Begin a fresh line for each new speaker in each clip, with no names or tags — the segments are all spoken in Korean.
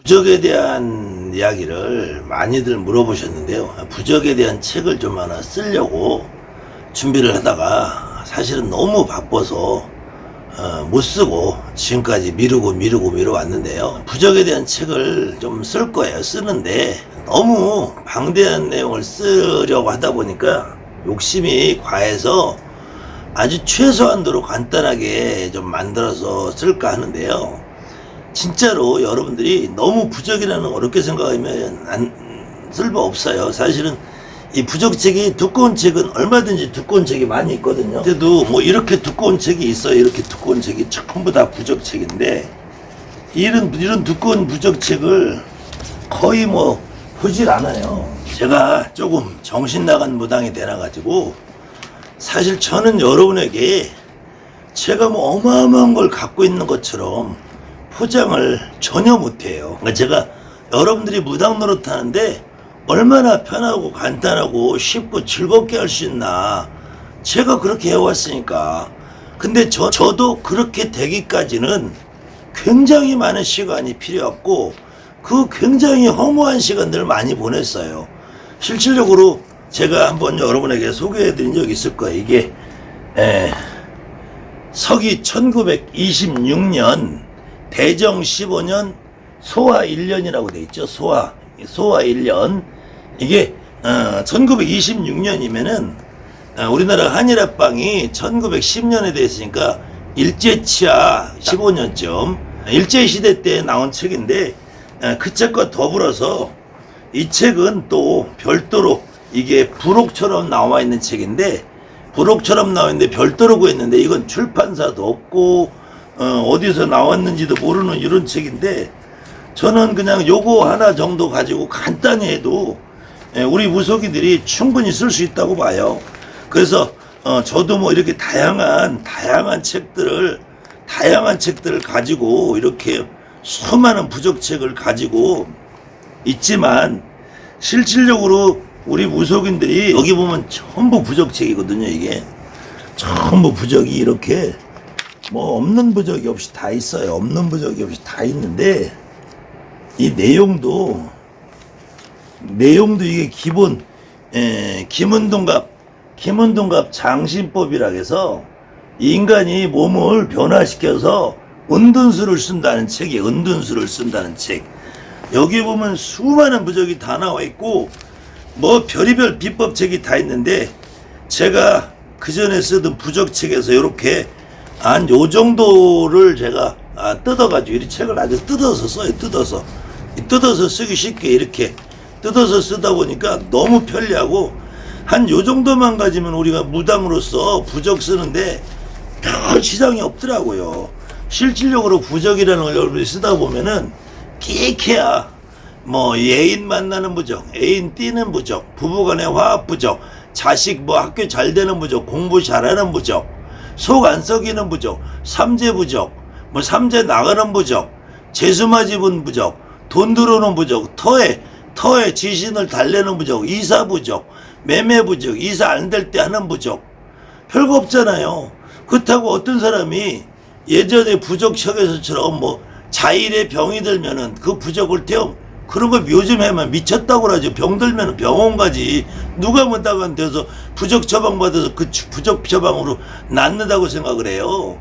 부적에 대한 이야기를 많이들 물어보셨는데요. 부적에 대한 책을 좀 하나 쓰려고 준비를 하다가 사실은 너무 바빠서 못 쓰고 지금까지 미루고 왔는데요. 부적에 대한 책을 좀 쓸 거예요. 쓰는데 너무 방대한 내용을 쓰려고 하다 보니까 욕심이 과해서 아주 최소한도로 간단하게 좀 만들어서 쓸까 하는데요. 진짜로 여러분들이 너무 부적이라는 거 어렵게 생각하면 쓸모 없어요. 사실은 이 부적책이 두꺼운 책은 얼마든지 두꺼운 책이 많이 있거든요. 그래도 뭐 이렇게 두꺼운 책이 있어요. 이렇게 두꺼운 책이 전부 다 부적책인데 이런 두꺼운 부적책을 거의 뭐 보질 않아요. 제가 조금 정신 나간 무당이 되나가지고 사실 저는 여러분에게 제가 뭐 어마어마한 걸 갖고 있는 것처럼 포장을 전혀 못해요. 그러니까 제가 여러분들이 무당 노릇 하는데 얼마나 편하고 간단하고 쉽고 즐겁게 할 수 있나 제가 그렇게 해왔으니까. 근데 저도 그렇게 되기까지는 굉장히 많은 시간이 필요했고 그 굉장히 허무한 시간들을 많이 보냈어요. 실질적으로 제가 한번 여러분에게 소개해드린 적이 있을 거예요. 이게 서기 1926년 대정 15년 소화 1년이라고 돼 있죠. 소화 1년. 이게 1926년이면은 우리나라 한일합방이 1910년에 됐으니까 일제치하 15년쯤 일제시대 때 나온 책인데 그 책과 더불어서 이 책은 또 별도로 이게 부록처럼 나와 있는 책인데 부록처럼 나와 있는데 별도로 구했는데 이건 출판사도 없고 어디서 나왔는지도 모르는 이런 책인데 저는 그냥 요거 하나 정도 가지고 간단히 해도 우리 무속인들이 충분히 쓸 수 있다고 봐요. 그래서 저도 뭐 이렇게 다양한 책들을 가지고 이렇게 수많은 부적책을 가지고 있지만 실질적으로 우리 무속인들이 여기 보면 전부 부적책이거든요. 이게 전부 부적이 이렇게 뭐 없는 부적이 없이 다 있어요. 없는 부적이 없이 다 있는데 이 내용도 이게 기본 김은동갑 장신법이라 해서 인간이 몸을 변화시켜서 은둔술을 쓴다는 책이에요. 은둔술을 쓴다는 책. 여기 보면 수많은 부적이 다 나와 있고 뭐 별의별 비법책이 다 있는데 제가 그 전에 쓰던 부적책에서 이렇게 한 요 정도를 제가 뜯어가지고 이 책을 아주 뜯어서 써요. 뜯어서 쓰기 쉽게 이렇게 뜯어서 쓰다 보니까 너무 편리하고 한 요 정도만 가지면 우리가 무당으로서 부적 쓰는데 별 지장이 없더라고요. 실질적으로 부적이라는 걸 여러분이 쓰다 보면은 끼케야 뭐 애인 만나는 부적, 애인 띄는 부적, 부부간의 화합 부적, 자식 뭐 학교 잘 되는 부적, 공부 잘하는 부적, 속 안 썩이는 부적, 삼재 부적, 뭐 삼재 나가는 부적, 재수마 집은 부적, 돈 들어오는 부적, 터에 지신을 달래는 부적, 이사 부적, 매매 부적, 이사 안 될 때 하는 부적. 별거 없잖아요. 그렇다고 어떤 사람이 예전에 부적척에서처럼 뭐 자일에 병이 들면은 그 부적을 그런 거 요즘 해면 미쳤다고 그러죠. 병 들면 병원 가지. 누가 문다간 데서 부적 처방 받아서 그 부적 처방으로 낫는다고 생각을 해요.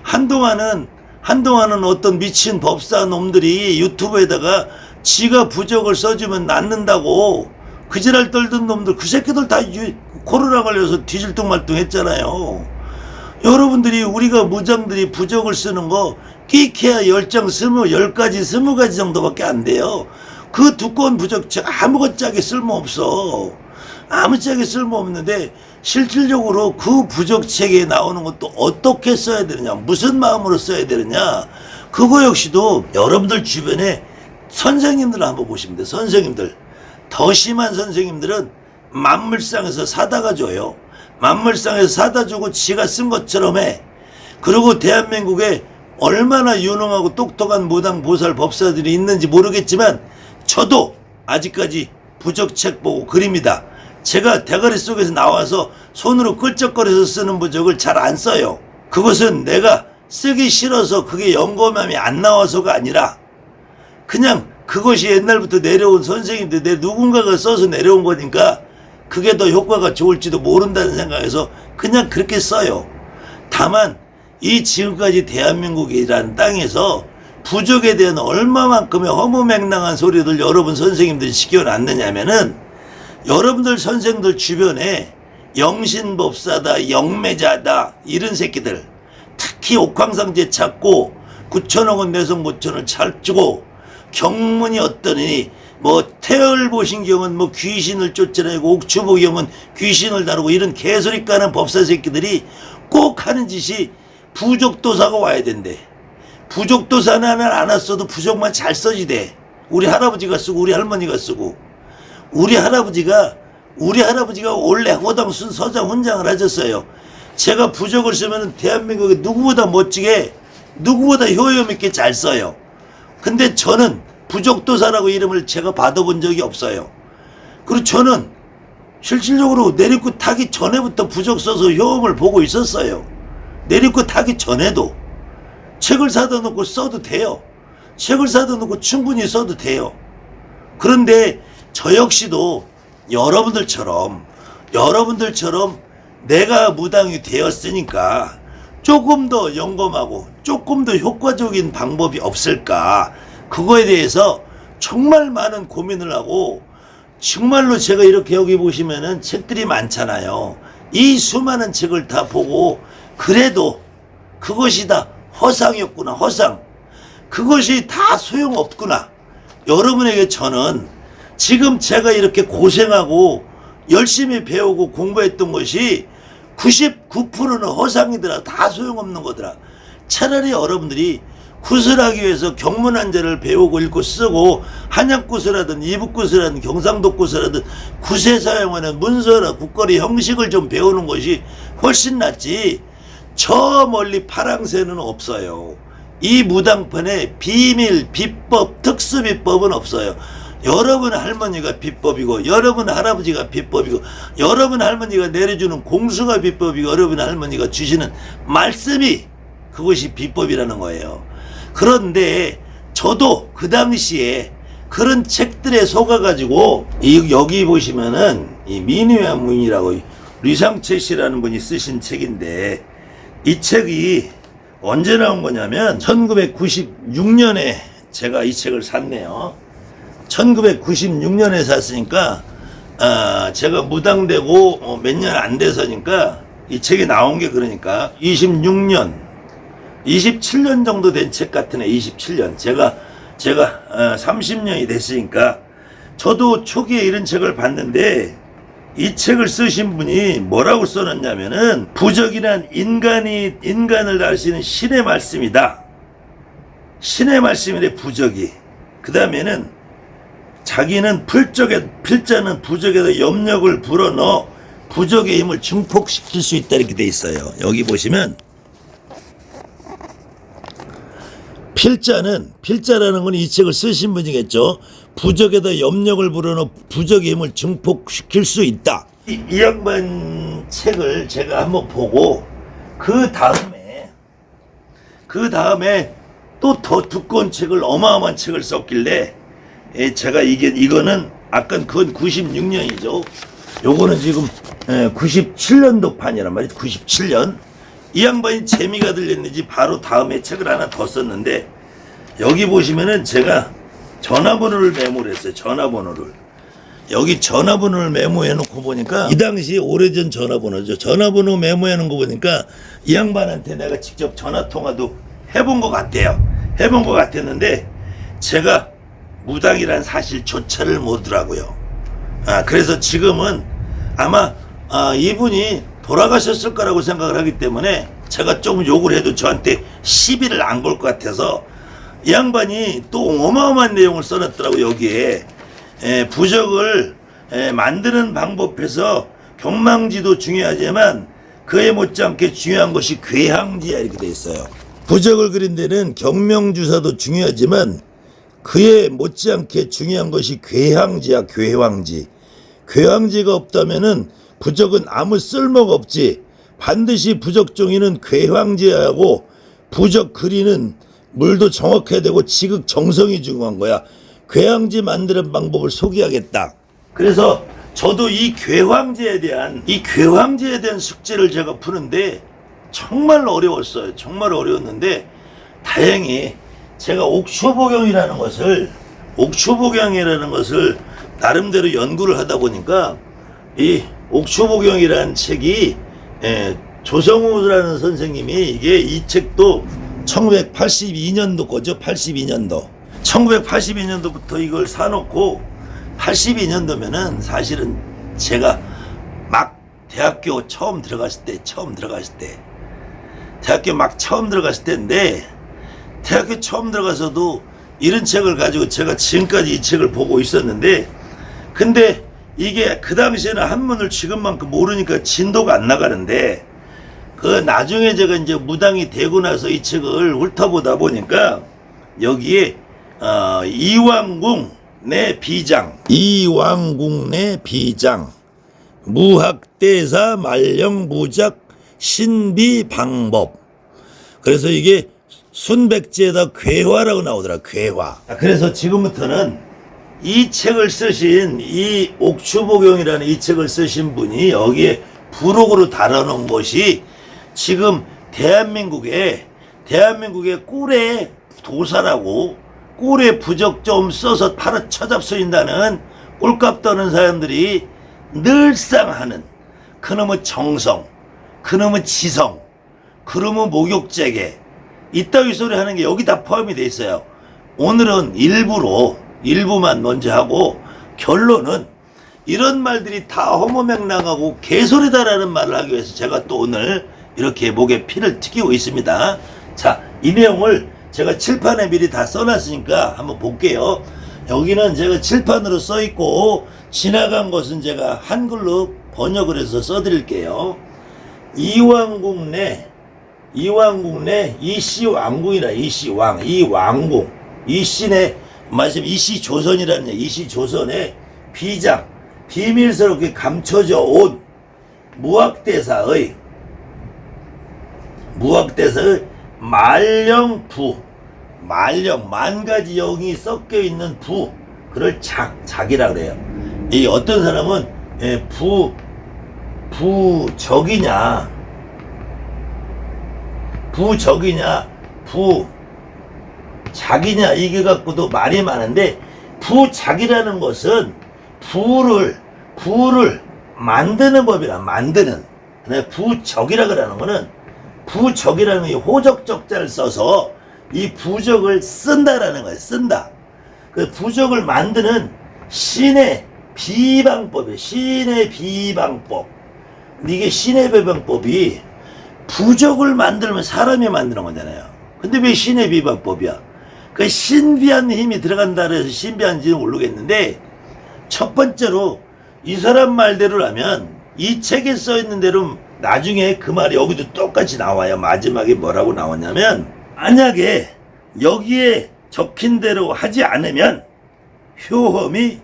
한동안은 어떤 미친 법사 놈들이 유튜브에다가 지가 부적을 써주면 낫는다고 그 지랄 떨던 놈들 그 새끼들 다 코로나 걸려서 뒤질뚱말뚱 했잖아요. 여러분들이 우리가 무장들이 부적을 쓰는 거 끼케야 10장 10가지 20가지 정도밖에 안 돼요. 그 두꺼운 부적책 아무것짝에 쓸모없어. 아무짝에 쓸모없는데 실질적으로 그 부적책에 나오는 것도 어떻게 써야 되느냐, 무슨 마음으로 써야 되느냐, 그거 역시도 여러분들 주변에 선생님들 한번 보시면 돼요. 선생님들 더 심한 선생님들은 만물상에서 사다가 줘요. 만물상에서 사다 주고 지가 쓴 것처럼 해. 그리고 대한민국에 얼마나 유능하고 똑똑한 무당 보살 법사들이 있는지 모르겠지만 저도 아직까지 부적책 보고 그립니다. 제가 대가리 속에서 나와서 손으로 끌적거려서 쓰는 부적을 잘 안 써요. 그것은 내가 쓰기 싫어서 그게 영검함이 안 나와서가 아니라 그냥 그것이 옛날부터 내려온 선생님들 내 누군가가 써서 내려온 거니까 그게 더 효과가 좋을지도 모른다는 생각에서 그냥 그렇게 써요. 다만 이 지금까지 대한민국이라는 땅에서 부적에 대한 얼마만큼의 허무맹랑한 소리들 여러분 선생님들이 시켜놨느냐면은 여러분들 선생들 주변에 영신법사다 영매자다 이런 새끼들 특히 옥황상제 찾고 9천억 원 내성 모천을 찾고 경문이 어떠니 뭐 태열보신경은 뭐 귀신을 쫓아내고 옥추보경은 귀신을 다루고 이런 개소리 까는 법사 새끼들이 꼭 하는 짓이 부적도사가 와야 된대. 부적도사는 안 왔어도 부적만 잘 써지대. 우리 할아버지가 쓰고 우리 할머니가 쓰고 우리 할아버지가 원래 호당순 서장 훈장을 하셨어요. 제가 부적을 쓰면 대한민국에 누구보다 멋지게 누구보다 효용 있게 잘 써요. 근데 저는 부적도사라고 이름을 제가 받아본 적이 없어요. 그리고 저는 실질적으로 내리고 타기 전에부터 부적 써서 효험을 보고 있었어요. 내리고 타기 전에도 책을 사다 놓고 써도 돼요. 책을 사다 놓고 충분히 써도 돼요. 그런데 저 역시도 여러분들처럼 내가 무당이 되었으니까 조금 더 영검하고 조금 더 효과적인 방법이 없을까, 그거에 대해서 정말 많은 고민을 하고, 정말로 제가 이렇게 여기 보시면은 책들이 많잖아요. 이 수많은 책을 다 보고 그래도 그것이 다 허상이었구나, 허상. 그것이 다 소용없구나. 여러분에게 저는 지금 제가 이렇게 고생하고 열심히 배우고 공부했던 것이 99%는 허상이더라. 다 소용없는 거더라. 차라리 여러분들이 구슬하기 위해서 경문한자를 배우고 읽고 쓰고 한약구슬하든 이북구슬하든 경상도구슬하든 구세 사용하는 문서나 국거리 형식을 좀 배우는 것이 훨씬 낫지. 저 멀리 파랑새는 없어요. 이 무당판에 비밀, 비법, 특수비법은 없어요. 여러분 할머니가 비법이고 여러분 할아버지가 비법이고 여러분 할머니가 내려주는 공수가 비법이고 여러분 할머니가 주시는 말씀이 그것이 비법이라는 거예요. 그런데 저도 그 당시에 그런 책들에 속아가지고 여기 보시면은 이 민의화문이라고 류상채 씨라는 분이 쓰신 책인데, 이 책이 언제 나온 거냐면 1996년에 제가 이 책을 샀네요. 1996년에 샀으니까 제가 무당되고 몇 년 안 돼서니까 이 책이 나온 게 그러니까 27년 정도 된 책 같으네. 27년. 제가 30년이 됐으니까 저도 초기에 이런 책을 봤는데, 이 책을 쓰신 분이 뭐라고 써놨냐면은 부적이란 인간을 알 수 있는 신의 말씀이다. 신의 말씀이래 부적이. 그 다음에는 자기는 필자는 부적에다 염력을 불어넣어 부적의 힘을 증폭시킬 수 있다 이렇게 돼 있어요. 여기 보시면 필자라는 건 이 책을 쓰신 분이겠죠. 부적에다 염력을 불어넣어 부적의 힘을 증폭시킬 수 있다. 이 양반 책을 제가 한번 보고 그 다음에 또 더 두꺼운 책을 어마어마한 책을 썼길래 제가 이거는 아까 그건 96년이죠. 요거는 지금 97년도 판이란 말이죠. 97년. 이 양반이 재미가 들렸는지 바로 다음에 책을 하나 더 썼는데, 여기 보시면은 제가 전화번호를 메모를 했어요. 전화번호를. 여기 전화번호를 메모해 놓고 보니까 이 당시 오래전 전화번호죠. 전화번호 메모해 놓은 거 보니까 이 양반한테 내가 직접 전화통화도 해본 것 같아요. 해본 것 같았는데 제가 무당이란 사실조차를 모르더라고요. 그래서 지금은 아마 이분이 돌아가셨을 거라고 생각을 하기 때문에 제가 좀 욕을 해도 저한테 시비를 안 걸 것 같아서, 이 양반이 또 어마어마한 내용을 써놨더라고. 여기에 부적을 만드는 방법에서 경망지도 중요하지만 그에 못지않게 중요한 것이 궤항지야 이렇게 돼 있어요. 부적을 그린 데는 경명주사도 중요하지만 그에 못지않게 중요한 것이 궤항지야. 궤황지. 궤황지가 없다면은 부적은 아무 쓸모가 없지. 반드시 부적 종이는 궤황지어야 하고 부적 그리는 물도 정확해야 되고 지극 정성이 중요한 거야. 괴황지 만드는 방법을 소개하겠다. 그래서 저도 이 괴황지에 대한 숙제를 제가 푸는데 정말 어려웠어요. 정말 어려웠는데 다행히 제가 옥초복용이라는 것을 나름대로 연구를 하다 보니까 이 옥초복용이라는 책이 조성우라는 선생님이 이 책도 1982년도 거죠. 82년도. 1982년도부터 이걸 사놓고 82년도면은 사실은 제가 막 대학교 처음 들어갔을 때 대학교 막 처음 들어갔을 때인데 대학교 처음 들어가서도 이런 책을 가지고 제가 지금까지 이 책을 보고 있었는데 근데 이게 그 당시에는 한문을 지금만큼 모르니까 진도가 안 나가는데 그 나중에 제가 이제 무당이 되고 나서 이 책을 훑어보다 보니까 여기에 이왕궁 내 비장 무학대사 말령무작 신비방법 그래서 이게 순백제에다 괴화라고 나오더라. 괴화. 그래서 지금부터는 이 책을 쓰신 이 옥추복용이라는 이 책을 쓰신 분이 여기에 부록으로 달아놓은 것이 지금 대한민국의 꼴의 도사라고 꼴의 부적 좀 써서 팔아 쳐잡수인다는 꼴값 떠는 사람들이 늘상 하는 그놈의 정성, 그놈의 지성, 그놈의 목욕재계 이따위 소리 하는 게 여기 다 포함이 돼 있어요. 오늘은 일부만 먼저 하고 결론은 이런 말들이 다 허무맹랑하고 개소리다라는 말을 하기 위해서 제가 또 오늘 이렇게 목에 피를 튀기고 있습니다. 자, 이 내용을 제가 칠판에 미리 다 써놨으니까 한번 볼게요. 여기는 제가 칠판으로 써있고 지나간 것은 제가 한글로 번역을 해서 써드릴게요. 이왕궁 내 이씨왕궁이라 이씨왕 이왕궁 이씨네 말씀 이씨조선이라는 이씨조선의 비장 비밀스럽게 감춰져 온 무학대사의 말령부 만가지 영이 섞여 있는 부 그걸 작이라 그래요. 이 어떤 사람은 부작이냐 이게 갖고도 말이 많은데 부작이라는 것은 부를 만드는 법이라 만드는 부적이라 그러는 거는 부적이라는 이 호적적자를 써서 이 부적을 쓴다라는 거예요. 쓴다. 그 부적을 만드는 신의 비방법이에요. 신의 비방법. 이게 신의 비방법이 부적을 만들면 사람이 만드는 거잖아요. 근데 왜 신의 비방법이야? 그 신비한 힘이 들어간다 그래서 신비한지는 모르겠는데 첫 번째로 이 사람 말대로라면 이 책에 써 있는 대로 나중에 그 말이 여기도 똑같이 나와요. 마지막에 뭐라고 나오냐면 만약에 여기에 적힌 대로 하지 않으면 효험이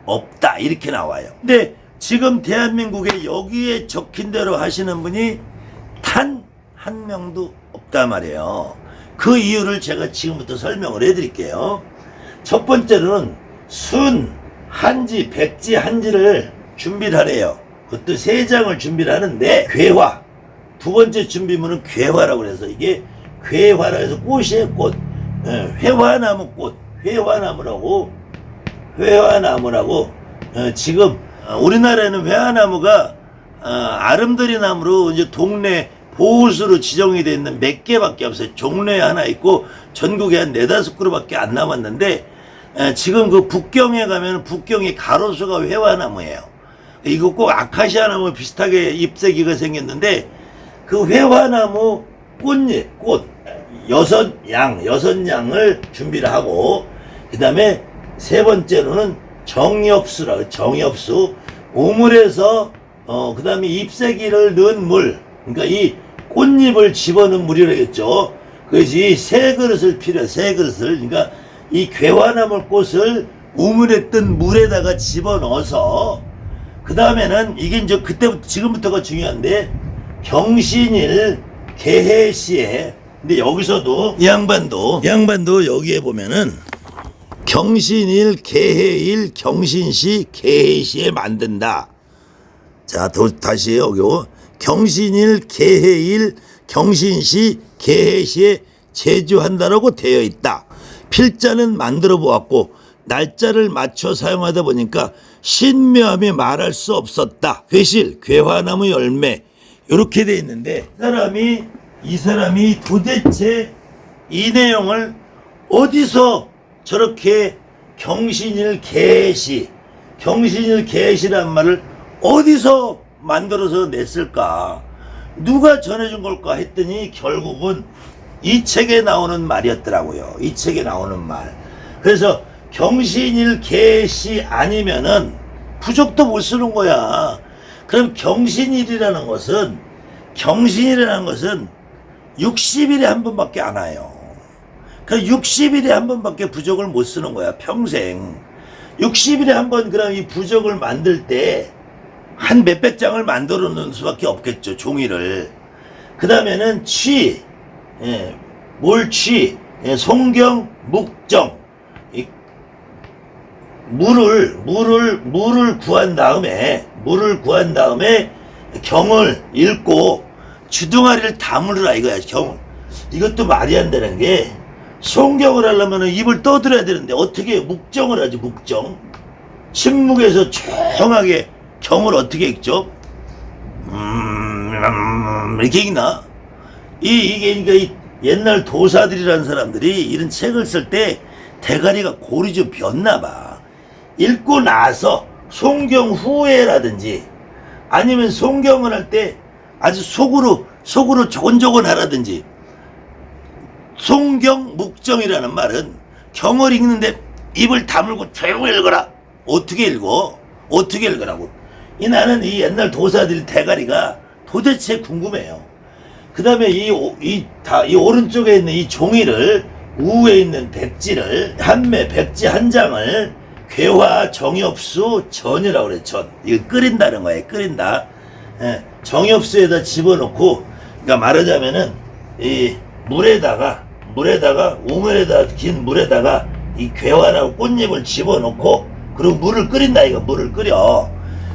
없다 이렇게 나와요. 근데 지금 대한민국에 여기에 적힌 대로 하시는 분이 단 한 명도 없단 말이에요. 그 이유를 제가 지금부터 설명을 해드릴게요. 첫 번째로는 순, 한지, 백지, 한지를 준비를 하래요. 그것도 3장을 준비를 하는데 괴화 두 번째 준비물은 괴화라고 그래서 이게 괴화라 해서 꽃이에요. 꽃 회화나무 꽃 회화나무라고 지금 우리나라에는 회화나무가 아름드리 나무로 이제 동네 보호수로 지정이 되어 있는 몇 개밖에 없어요. 종로에 하나 있고 전국에 한 4-5그루밖에 안 남았는데 지금 그 북경에 가면 북경의 가로수가 회화나무예요. 이거 꼭 아카시아 나무 비슷하게 잎새기가 생겼는데 그 회화나무 꽃잎, 꽃 6양을 준비를 하고 그 다음에 세 번째로는 정엽수 우물에서 그 다음에 잎새기를 넣은 물 그러니까 이 꽃잎을 집어넣은 물이라겠죠. 그래서 이 3그릇을 필요해. 3그릇을 그러니까 이 괴화나무 꽃을 우물에 뜬 물에다가 집어넣어서 그 다음에는 이게 이제 그때부터 지금부터가 중요한데 경신일 개해시에 근데 여기서도 이 양반도 여기에 보면은 경신일, 개해일, 경신시, 개해시에 만든다. 자, 다시 여기 경신일, 개해일, 경신시, 개해시에 제주한다라고 되어 있다. 필자는 만들어 보았고 날짜를 맞춰 사용하다 보니까 신묘함이 말할 수 없었다. 괴실, 괴화나무 열매 이렇게 되어 있는데 이 사람이 도대체 이 내용을 어디서 저렇게 경신일 개시란 말을 어디서 만들어서 냈을까? 누가 전해준 걸까 했더니 결국은 이 책에 나오는 말이었더라고요. 이 책에 나오는 말. 그래서 경신일 개시 아니면은 부적도 못 쓰는 거야. 그럼 경신일이라는 것은 60일에 한 번밖에 안 와요. 그 60일에 한 번밖에 부적을 못 쓰는 거야. 평생. 60일에 한 번 그럼 이 부적을 만들 때 한 몇백 장을 만들어 놓을 수밖에 없겠죠. 종이를. 그 다음에는 몰취, 송경, 묵정. 물을 구한 다음에 경을 읽고 주둥아리를 다물으라 이거야. 경. 이것도 말이 안 되는 게 송경을 하려면 입을 떠들어야 되는데 어떻게 묵정을 하지. 묵정. 침묵에서 조용하게 경을 어떻게 읽죠? 이렇게 읽나? 이게 그러니까 이 옛날 도사들이라는 사람들이 이런 책을 쓸 때 대가리가 골이 좀 변나 봐. 읽고 나서 송경 후에라든지 아니면 송경을 할 때 아주 속으로 조곤조곤 하라든지. 송경 묵정이라는 말은 경을 읽는데 입을 다물고 조용히 읽어라. 어떻게 읽으라고. 나는 이 옛날 도사들 대가리가 도대체 궁금해요. 그 다음에 이 오른쪽에 있는 이 종이를 우에 있는 백지를 백지 한 장을 괴화 정엽수 전이라고 그래. 전. 이거 끓인다는 거예요. 끓인다. 정엽수에다 집어넣고, 그러니까 말하자면은 이 물에다가 우물에다 긴 물에다가 이 괴화라고 꽃잎을 집어넣고 그리고 물을 끓인다. 이거 물을 끓여.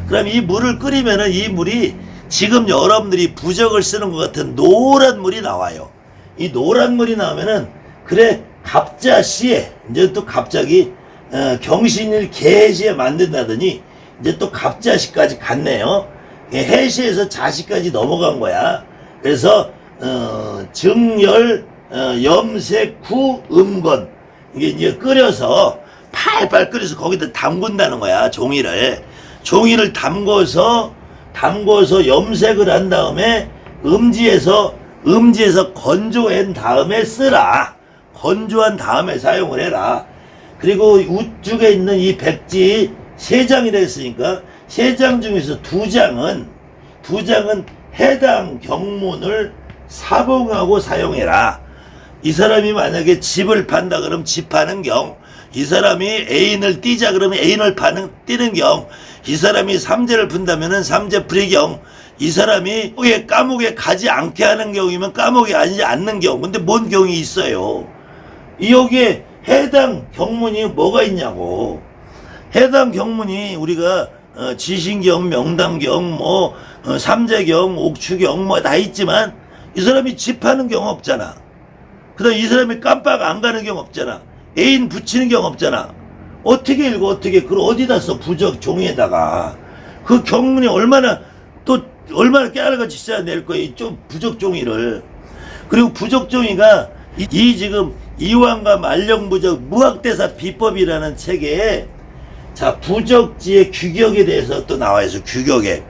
그럼 이 물을 끓이면은 이 물이 지금 여러분들이 부적을 쓰는 것 같은 노란 물이 나와요. 이 노란 물이 나오면은 그래 갑자시에 이제 또 갑자기 경신일 개시에 만든다더니 이제 또 갑자시까지 갔네요. 해시에서 자시까지 넘어간 거야. 그래서 증열 염색 후 음건 이게 이제 끓여서 팔팔 끓여서 거기다 담근다는 거야. 종이를 담궈서 염색을 한 다음에 음지에서 건조한 다음에 쓰라. 건조한 다음에 사용을 해라. 그리고 우측에 있는 이 백지 3장이라 했으니까 3장 중에서 2장은 해당 경문을 사봉하고 사용해라. 이 사람이 만약에 집을 판다 그러면 집 파는 경, 이 사람이 애인을 띠자 그러면 애인을 띠는 경, 이 사람이 삼재를 푼다면은 삼재 풀이 경, 이 사람이 감옥에 가지 않게 하는 경우이면 감옥에 가지 않는 경. 근데 뭔 경이 있어요? 여기에 해당 경문이 뭐가 있냐고. 해당 경문이 우리가 지신경, 명담경, 삼재경, 옥추경 다 있지만 이 사람이 집하는 경우 없잖아. 그 다음 이 사람이 깜빡 안 가는 경우 없잖아. 애인 붙이는 경우 없잖아. 어떻게 읽어? 그걸 어디다 써? 부적 종이에다가. 그 경문이 얼마나 깨알같이 써야 낼 거야. 좀 부적 종이를. 그리고 부적 종이가 지금 이황과 말령부적 무학대사 비법이라는 책에 자 부적지의 규격에 대해서 또 나와 있어. 규격에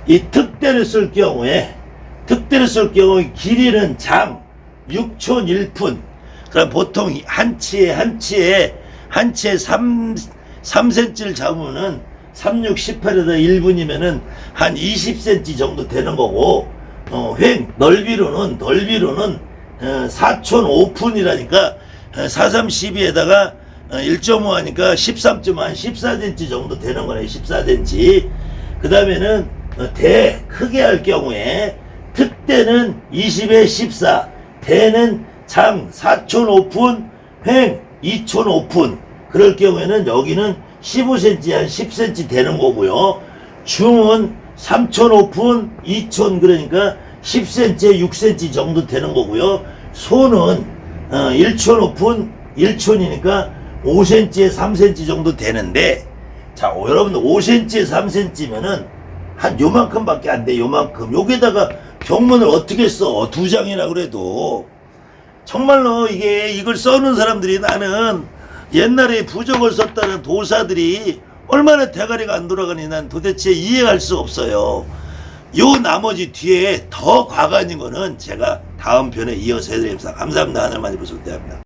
이 특대를 쓸 경우에 길이는 장 6촌 1푼. 그럼 보통 한 치에 3cm를 잡으면은 3, 6, 18에다 1분이면은 한 20cm 정도 되는 거고, 넓이로는 4촌 5푼이라니까 4, 3, 12에다가 1.5 하니까 14cm 정도 되는 거네. 14cm. 그 다음에는 크게 할 경우에 특대는 20에 14, 대는 장 4촌 5푼, 횡 2촌 5푼. 그럴 경우에는 여기는 15cm 한 10cm 되는 거고요. 중은 3촌 오픈 2촌 그러니까 10cm에 6cm 정도 되는 거고요. 소는 1촌 오픈 1촌이니까 5cm에 3cm 정도 되는데, 자 여러분들 5cm에 3cm면은 한 요만큼밖에 안 돼. 요만큼. 여기다가 병문을 어떻게 써? 2장이나 그래도. 정말로 이걸 써는 사람들이, 나는 옛날에 부적을 썼다는 도사들이 얼마나 대가리가 안 돌아가니 난 도대체 이해할 수 없어요. 요 나머지 뒤에 더 과관인 거는 제가 다음 편에 이어서 해드리겠습니다. 감사합니다. 하늘 많이 보셨대요.